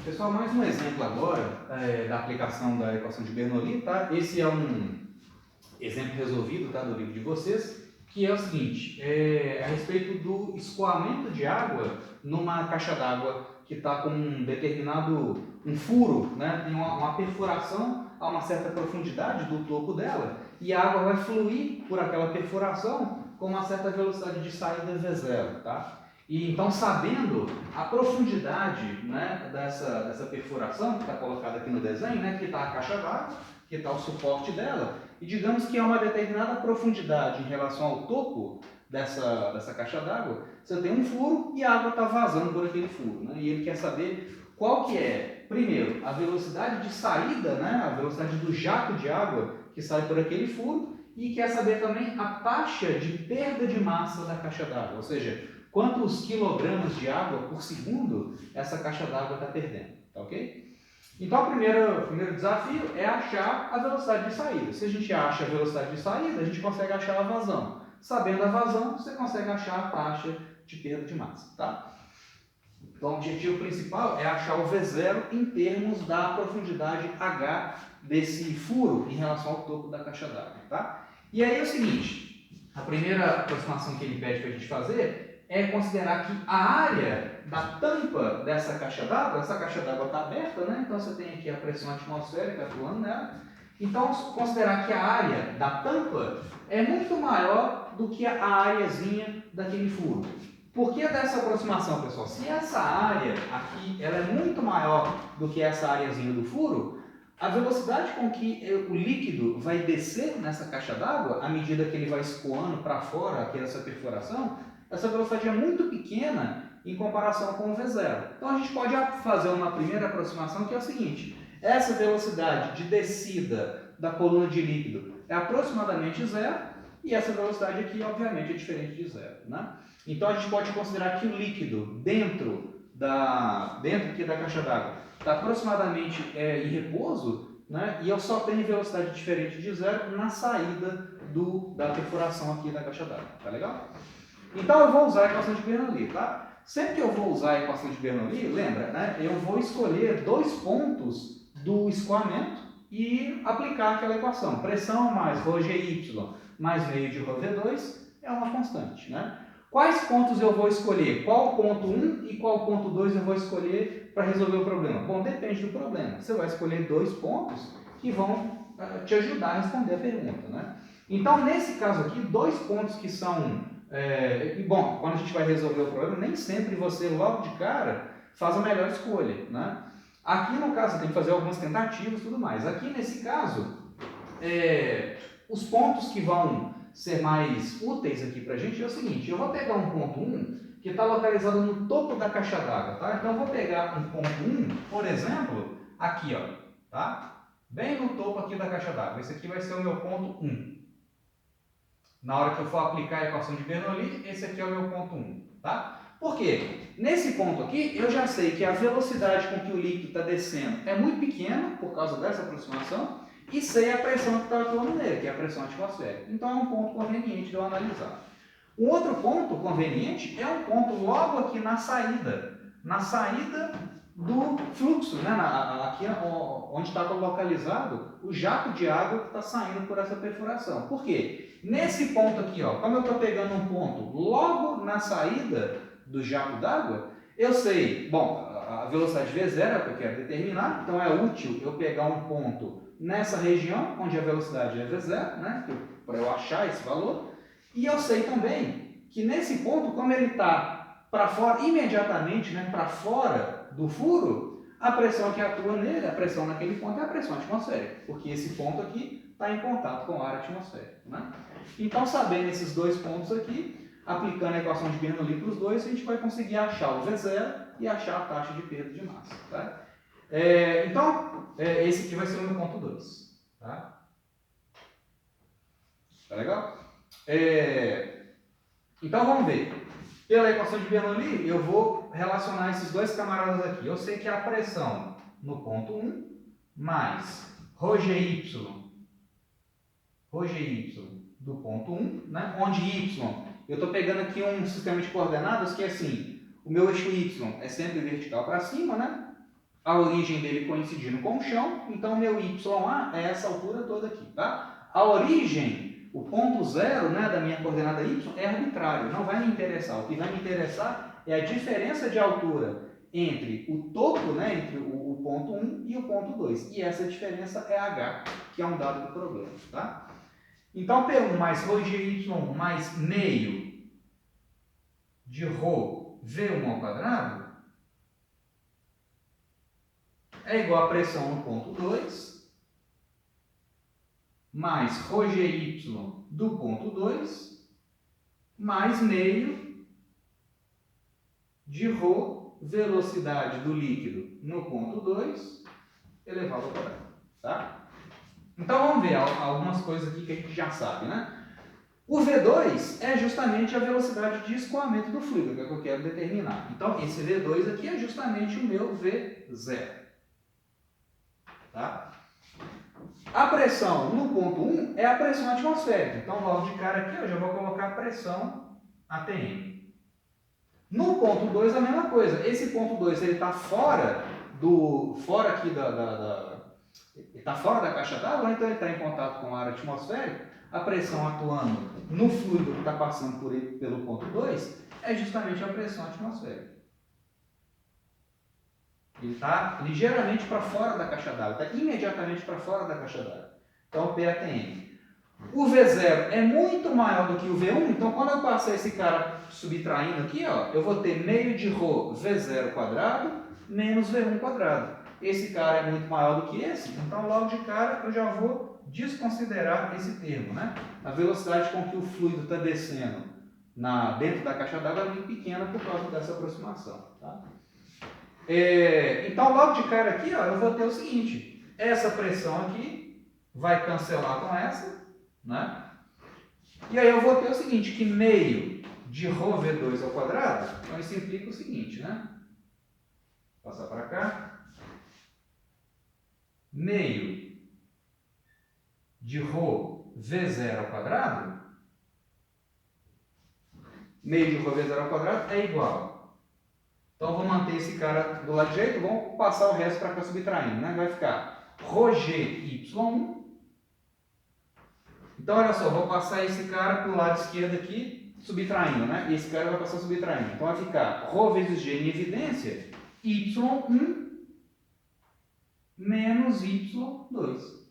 Pessoal, mais um exemplo agora da aplicação da equação de Bernoulli, tá? Esse é um exemplo resolvido, tá, do livro de vocês, que é o seguinte, a respeito do escoamento de água numa caixa d'água que está com um furo, né? Tem uma perfuração a uma certa profundidade do topo dela e a água vai fluir por aquela perfuração com uma certa velocidade de saída V0, tá? E então, sabendo a profundidade, né, dessa perfuração que está colocada aqui no desenho, né, que está a caixa d'água, que está o suporte dela, e digamos que é uma determinada profundidade em relação ao topo dessa caixa d'água, você tem um furo e a água está vazando por aquele furo, né? E ele quer saber qual que é, primeiro, a velocidade de saída, né, a velocidade do jato de água que sai por aquele furo, e quer saber também a taxa de perda de massa da caixa d'água, ou seja, quantos quilogramas de água por segundo essa caixa d'água está perdendo, tá ok? Então, o primeiro desafio é achar a velocidade de saída. Se a gente acha a velocidade de saída, a gente consegue achar a vazão. Sabendo a vazão, você consegue achar a taxa de perda de massa, tá? Então, o objetivo principal é achar o V0 em termos da profundidade H desse furo em relação ao topo da caixa d'água, tá? E aí é o seguinte, a primeira aproximação que ele pede para a gente fazer é considerar que a área da tampa dessa caixa d'água, essa caixa d'água está aberta, né? Então você tem aqui a pressão atmosférica atuando nela. Então, considerar que a área da tampa é muito maior do que a areazinha daquele furo. Por que dessa aproximação, pessoal? Se essa área aqui ela é muito maior do que essa areazinha do furo, a velocidade com que o líquido vai descer nessa caixa d'água, à medida que ele vai escoando para fora aqui dessa perfuração, essa velocidade é muito pequena em comparação com o V0. Então a gente pode fazer uma primeira aproximação que é o seguinte: essa velocidade de descida da coluna de líquido é aproximadamente zero, e essa velocidade aqui, obviamente, é diferente de zero, né? Então a gente pode considerar que o líquido dentro aqui da caixa d'água está aproximadamente em repouso, né? E eu só tenho velocidade diferente de zero na saída da perfuração aqui da caixa d'água, tá legal? Então eu vou usar a equação de Bernoulli, tá? Sempre que eu vou usar a equação de Bernoulli, lembra, né? Eu vou escolher dois pontos do escoamento e aplicar aquela equação. Pressão mais ρGy mais meio de ρV2 é uma constante, né? Quais pontos eu vou escolher? Qual ponto 1 e qual ponto 2 eu vou escolher para resolver o problema? Bom, depende do problema. Você vai escolher dois pontos que vão te ajudar a responder a pergunta, né? Então, nesse caso aqui, dois pontos que são... bom, quando a gente vai resolver o problema, nem sempre você, logo de cara, faz a melhor escolha, né? Aqui, no caso, você tem que fazer algumas tentativas e tudo mais. Aqui, nesse caso, os pontos que vão ser mais úteis aqui para a gente é o seguinte: eu vou pegar um ponto 1 que está localizado no topo da caixa d'água, tá? Então eu vou pegar um ponto 1, por exemplo, aqui, ó, tá? Bem no topo aqui da caixa d'água. Esse aqui vai ser o meu ponto 1. Na hora que eu for aplicar a equação de Bernoulli, esse aqui é o meu ponto 1, tá? Por quê? Nesse ponto aqui, eu já sei que a velocidade com que o líquido está descendo é muito pequena, por causa dessa aproximação, e sei a pressão que está atuando nele, que é a pressão atmosférica. Então é um ponto conveniente de eu analisar. Um outro ponto conveniente é um ponto logo aqui na saída do fluxo, né? Aqui onde está localizado o jato de água que está saindo por essa perfuração. Por quê? Nesse ponto aqui, ó, como eu estou pegando um ponto logo na saída do jato d'água, eu sei, bom, a velocidade V0 é o que eu quero determinar, então é útil eu pegar um ponto nessa região, onde a velocidade é V0, né, para eu achar esse valor, e eu sei também que nesse ponto, como ele está para fora, imediatamente, né, para fora do furo, a pressão que atua nele, a pressão naquele ponto é a pressão atmosférica, porque esse ponto aqui está em contato com o ar atmosférico, né? Então, sabendo esses dois pontos aqui, aplicando a equação de Bernoulli para os dois, a gente vai conseguir achar o V0 e achar a taxa de perda de massa, tá? Então, esse aqui vai ser o meu ponto 2. Tá? Tá legal? Então, vamos ver. Pela equação de Bernoulli, eu vou relacionar esses dois camaradas aqui. Eu sei que a pressão no ponto 1 mais ρGy do ponto 1, né? Onde y, eu estou pegando aqui um sistema de coordenadas que é assim, o meu eixo y é sempre vertical para cima, né? a origem dele coincidindo com o chão, então meu YA é essa altura toda aqui, tá? A origem, o ponto zero, né, da minha coordenada Y é arbitrário, não vai me interessar. O que vai me interessar é a diferença de altura entre o topo, né, entre o ponto 1 e o ponto 2. E essa diferença é H, que é um dado do problema, tá? Então, P1 mais ρgy1 mais meio de ρv1 ao quadrado é igual a pressão no ponto 2 mais ρgy do ponto 2 mais meio de ρ, velocidade do líquido no ponto 2 elevado ao quadrado, tá? Então vamos ver algumas coisas aqui que a gente já sabe, né? O V2 é justamente a velocidade de escoamento do fluido, que é o que eu quero determinar. Então esse V2 aqui é justamente o meu V0. Tá? A pressão no ponto 1 é a pressão atmosférica. Então logo de cara aqui eu já vou colocar a pressão ATM. No ponto 2 a mesma coisa. Esse ponto 2 ele está fora aqui ele está fora da caixa d'água, então ele está em contato com o ar atmosférico. A pressão atuando no fluido que está passando pelo ponto 2 é justamente a pressão atmosférica. Ele está ligeiramente para fora da caixa d'água, está imediatamente para fora da caixa d'água. Então, PATM. O V0 é muito maior do que o V1, então quando eu passar esse cara subtraindo aqui, ó, eu vou ter meio de ρ V0 quadrado menos V1 quadrado. Esse cara é muito maior do que esse, então logo de cara eu já vou desconsiderar esse termo, né? A velocidade com que o fluido está descendo dentro da caixa d'água é muito pequena por causa dessa aproximação, tá? Então logo de cara aqui, ó, eu vou ter o seguinte, essa pressão aqui vai cancelar com essa, né? E aí eu vou ter o seguinte, que meio de ρV2 ao quadrado, então isso implica o seguinte, né? Vou passar para cá. Meio de ρV0 ao quadrado, meio de ρV0 ao quadrado é igual. Então, eu vou manter esse cara do lado direito, vamos passar o resto para cá subtraindo, né? Vai ficar ρgy1. Então, olha só, vou passar esse cara para o lado esquerdo aqui, subtraindo, né? E esse cara vai passar subtraindo. Então, vai ficar ρ vezes g em evidência, y1 menos y2.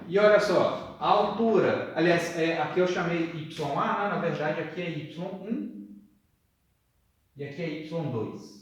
E olha só, a altura, aliás, aqui eu chamei YA, né? Na verdade aqui é Y1 e aqui é Y2.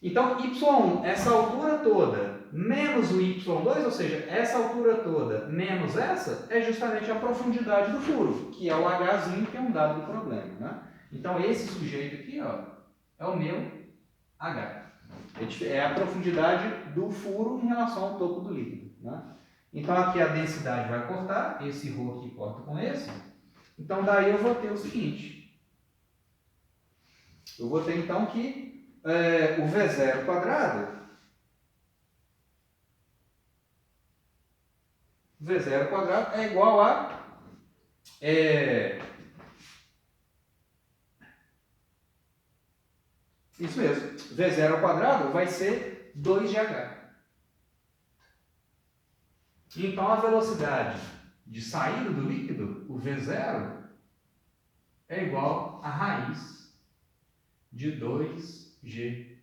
Então, Y1, essa altura toda, menos o Y2, ou seja, essa altura toda menos essa, é justamente a profundidade do furo, que é o Hzinho, que é um dado do problema, né? Então, esse sujeito aqui, ó, é o meu H. É a profundidade do furo em relação ao topo do líquido, né? Então, aqui a densidade vai cortar, esse ρ aqui corta com esse. Então, daí eu vou ter o seguinte. Eu vou ter, então, que o V0 quadrado, V0 quadrado é igual a isso mesmo, V0 ao quadrado vai ser 2GH. Então, a velocidade de saída do líquido, o V0, é igual a raiz de 2GH.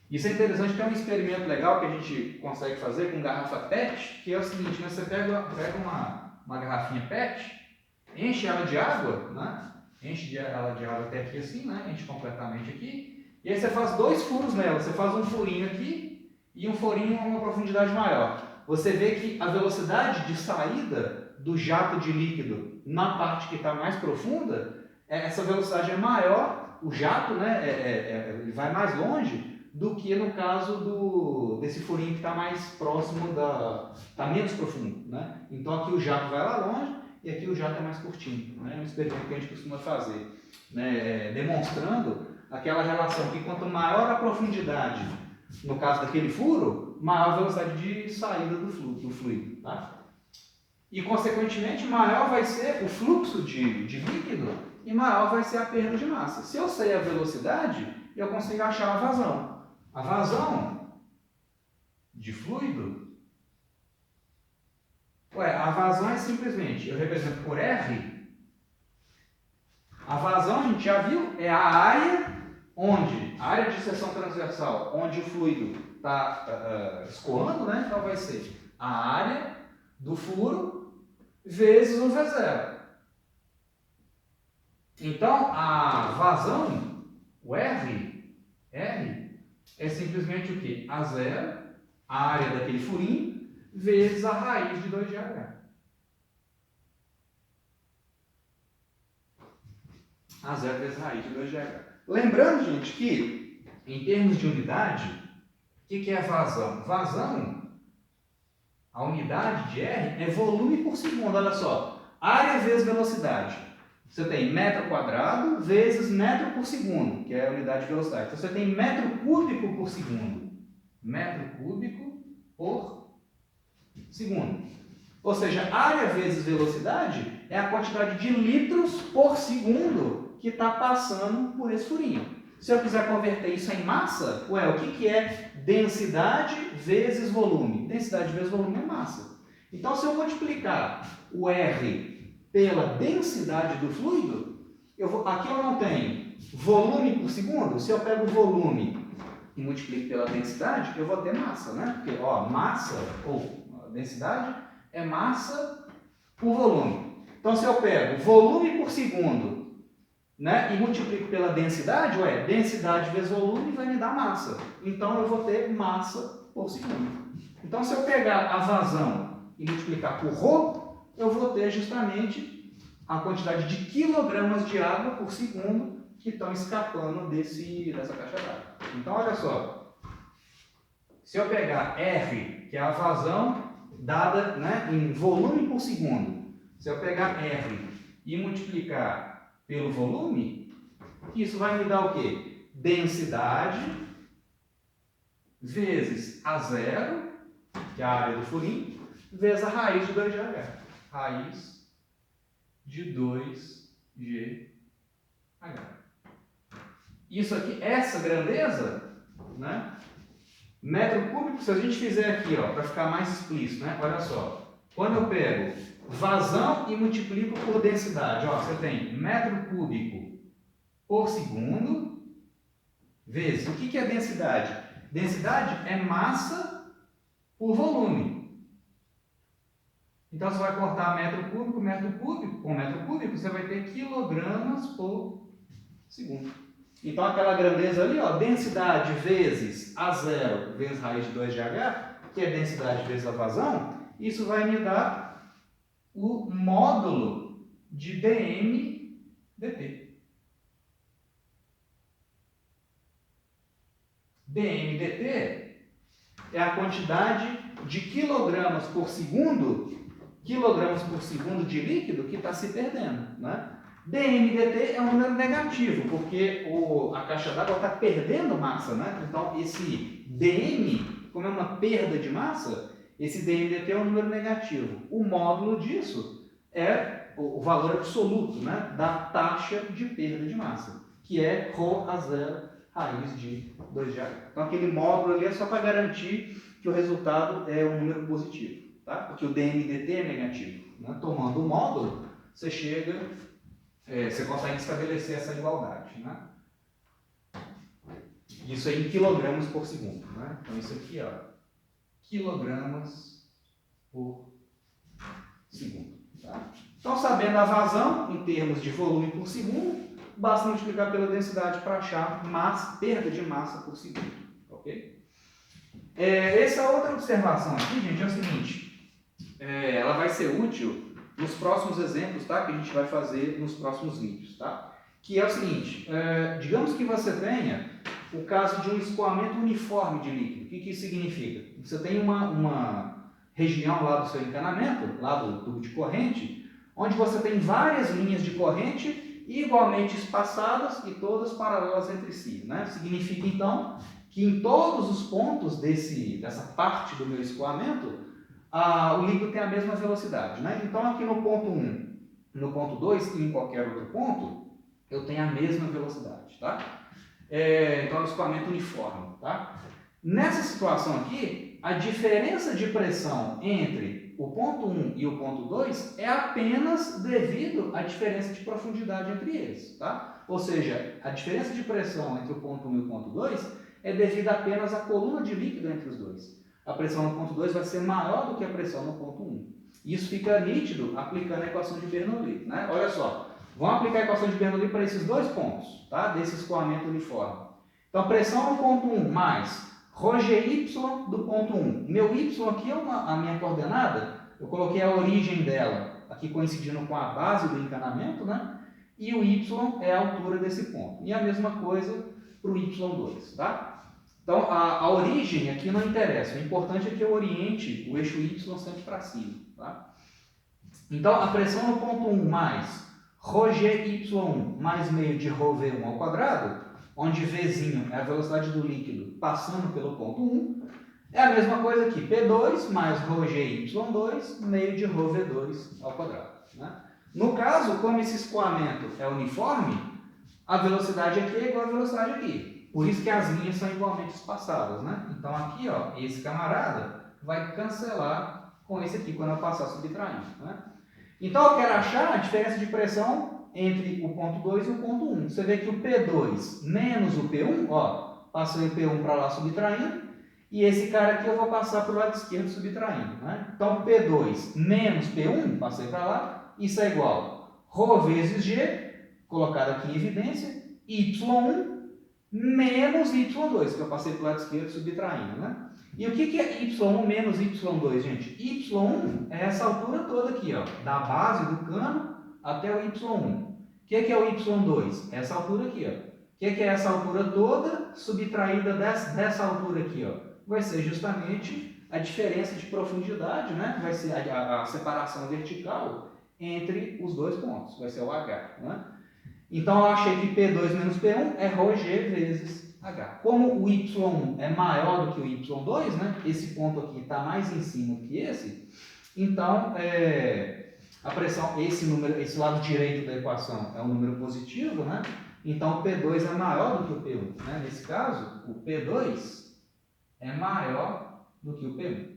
Isso é interessante, tem um experimento legal que a gente consegue fazer com garrafa PET, que é o seguinte, né? Você pega uma garrafinha PET, enche ela de água, né? Enche ela de água até aqui assim, né? Enche completamente aqui. E aí você faz 2 furos nela. Você faz um furinho aqui e um furinho a uma profundidade maior. Você vê que a velocidade de saída do jato de líquido na parte que está mais profunda, essa velocidade é maior, o jato, né? Ele vai mais longe do que no caso desse furinho que está mais próximo está menos profundo, né? Então aqui o jato vai lá longe e aqui o jato é mais curtinho, né? É um experimento que a gente costuma fazer, né? Demonstrando aquela relação que quanto maior a profundidade, no caso daquele furo, maior a velocidade de saída do fluido, tá? E, consequentemente, maior vai ser o fluxo de líquido e maior vai ser a perda de massa. Se eu sei a velocidade, eu consigo achar a vazão. A vazão de fluido... a vazão é simplesmente, eu represento por R. A vazão, a gente já viu, é a área a área de seção transversal, onde o fluido está escoando, né? Então vai ser a área do furo vezes o V0. Então, a vazão, o R é simplesmente o quê? A0, a área daquele furinho, vezes a raiz de 2GH. A0 vezes a raiz de 2GH. Lembrando, gente, que em termos de unidade, o que é vazão? Vazão, a unidade de R é volume por segundo. Olha só, área vezes velocidade. Você tem metro quadrado vezes metro por segundo, que é a unidade de velocidade. Então, você tem metro cúbico por segundo. Metro cúbico por segundo. Ou seja, área vezes velocidade é a quantidade de litros por segundo que está passando por esse furinho. Se eu quiser converter isso em massa, o que é densidade vezes volume? Densidade vezes volume é massa. Então, se eu multiplicar o R pela densidade do fluido, aqui eu não tenho volume por segundo. Se eu pego o volume e multiplico pela densidade, eu vou ter massa, né? Porque, massa ou densidade é massa por volume. Então, se eu pego volume por segundo, né, e multiplico pela densidade, densidade vezes volume vai me dar massa. Então, eu vou ter massa por segundo. Então, se eu pegar a vazão e multiplicar por ρ, eu vou ter justamente a quantidade de quilogramas de água por segundo que estão escapando dessa caixa d'água. Então, olha só. Se eu pegar R, que é a vazão dada, né, em volume por segundo, se eu pegar R e multiplicar pelo volume, isso vai me dar o quê? Densidade vezes A0, que é a área do furinho, vezes a raiz de 2GH. Raiz de 2GH. Isso aqui, essa grandeza, né? Metro cúbico, se a gente fizer aqui, para ficar mais explícito, né? Olha só. Quando eu pego vazão e multiplico por densidade, você tem metro cúbico por segundo vezes. O que é densidade? Densidade é massa por volume. Então, você vai cortar metro cúbico com metro cúbico, você vai ter quilogramas por segundo. Então, aquela grandeza ali, densidade vezes A0 vezes raiz de 2GH, que é densidade vezes a vazão, isso vai me dar o módulo de dm/dt. dm/dt é a quantidade de quilogramas por segundo de líquido que está se perdendo, né? dm/dt é um número negativo, porque a caixa d'água está perdendo massa, né? Então, esse dm, como é uma perda de massa, esse dm/dt é um número negativo. O módulo disso é o valor absoluto, né, da taxa de perda de massa, que é ρ/0 raiz de 2GH. Então, aquele módulo ali é só para garantir que o resultado é um número positivo, tá? Porque o dm/dt é negativo, né? Tomando o módulo, você consegue estabelecer essa igualdade, né? Isso é em quilogramas por segundo, né? Então, isso aqui, quilogramas por segundo, tá? Então, sabendo a vazão em termos de volume por segundo, basta multiplicar pela densidade para achar perda de massa por segundo, ok? Essa outra observação aqui, gente, é o seguinte, ela vai ser útil nos próximos exemplos, tá? Que a gente vai fazer nos próximos vídeos, tá? Que é o seguinte, digamos que você tenha o caso de um escoamento uniforme de líquido. O que isso significa? Você tem uma região lá do seu encanamento, lá do tubo de corrente, onde você tem várias linhas de corrente igualmente espaçadas e todas paralelas entre si, né? Significa, então, que em todos os pontos dessa parte do meu escoamento, o líquido tem a mesma velocidade, né? Então aqui no ponto 1, no ponto 2 e em qualquer outro ponto, eu tenho a mesma velocidade, tá? Então é um escoamento uniforme, tá? Nessa situação aqui, a diferença de pressão entre o ponto 1 e o ponto 2 é apenas devido à diferença de profundidade entre eles, tá? Ou seja, a diferença de pressão entre o ponto 1 e o ponto 2 é devido apenas à coluna de líquido entre os dois. A pressão no ponto 2 vai ser maior do que a pressão no ponto 1. Isso fica nítido aplicando a equação de Bernoulli, né? Olha só, vamos aplicar a equação de Bernoulli para esses dois pontos, tá? Desse escoamento uniforme. Então, pressão no ponto 1 mais ρgy do ponto 1. Meu y aqui é a minha coordenada, eu coloquei a origem dela, aqui coincidindo com a base do encanamento, né? E o y é a altura desse ponto. E a mesma coisa para o y2, tá? Então, a origem aqui não interessa, o importante é que eu oriente o eixo y sempre para cima, tá? Então, a pressão no ponto 1 mais ρgy1 mais meio de ρv1 ao quadrado, onde Vzinho é a velocidade do líquido passando pelo ponto 1, é a mesma coisa aqui, P2 mais ρgy2 meio de ρv2 ao quadrado, né? No caso, como esse escoamento é uniforme, a velocidade aqui é igual à velocidade aqui. Por isso que as linhas são igualmente espaçadas, né? Então aqui, ó, esse camarada vai cancelar com esse aqui quando eu passar subtraindo, né? Então eu quero achar a diferença de pressão entre o ponto 2 e o ponto 1. Você vê que o P2 menos o P1, ó, passei o P1 para lá subtraindo, e esse cara aqui eu vou passar para o lado esquerdo subtraindo, né? Então P2 menos P1, passei para lá, isso é igual a ρ vezes G, colocado aqui em evidência, Y1 menos Y2, que eu passei para o lado esquerdo subtraindo, né? E o que é Y1 menos Y2, gente? Y1 é essa altura toda aqui, ó, da base do cano até o Y1. O que é o Y2? Essa altura aqui, ó. O que é essa altura toda subtraída dessa altura aqui, ó? Vai ser justamente a diferença de profundidade, né? Vai ser a separação vertical entre os dois pontos, vai ser o H, né? Então eu achei que P2 menos P1 é ρg vezes H. Como o Y1 é maior do que o Y2, né? Esse ponto aqui está mais em cima que esse, então a pressão, esse lado direito da equação é um número positivo, né? Então o P2 é maior do que o P1, né? Nesse caso, o P2 é maior do que o P1.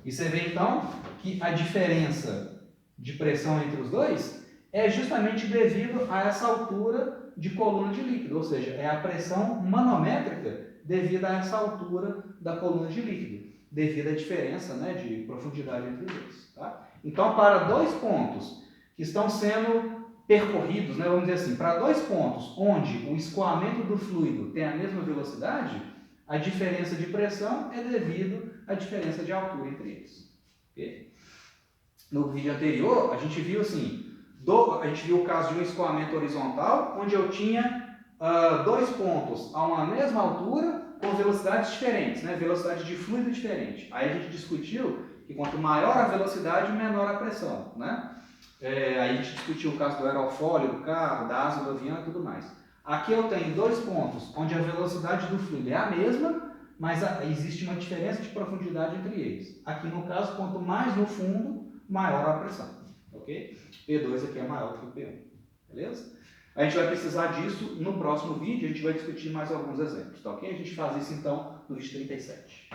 E você vê então que a diferença de pressão entre os dois é justamente devido a essa altura de coluna de líquido, ou seja, é a pressão manométrica devido a essa altura da coluna de líquido, devido à diferença, né, de profundidade entre os dois. Tá? Então, para dois pontos que estão sendo percorridos, né, vamos dizer assim, para dois pontos onde o escoamento do fluido tem a mesma velocidade, a diferença de pressão é devido à diferença de altura entre eles. Okay? No vídeo anterior, a gente viu assim, a gente viu o caso de um escoamento horizontal, onde eu tinha dois pontos a uma mesma altura com velocidades diferentes, né? Velocidade de fluido diferente. Aí a gente discutiu que quanto maior a velocidade, menor a pressão, né? Aí a gente discutiu o caso do aerofólio, do carro, da asa do avião e tudo mais. Aqui eu tenho dois pontos onde a velocidade do fluido é a mesma, mas existe uma diferença de profundidade entre eles. Aqui no caso, quanto mais no fundo, maior a pressão. Ok? P2 aqui é maior que o P1. Beleza? A gente vai precisar disso no próximo vídeo, a gente vai discutir mais alguns exemplos. Tá ok? A gente faz isso então no vídeo 37.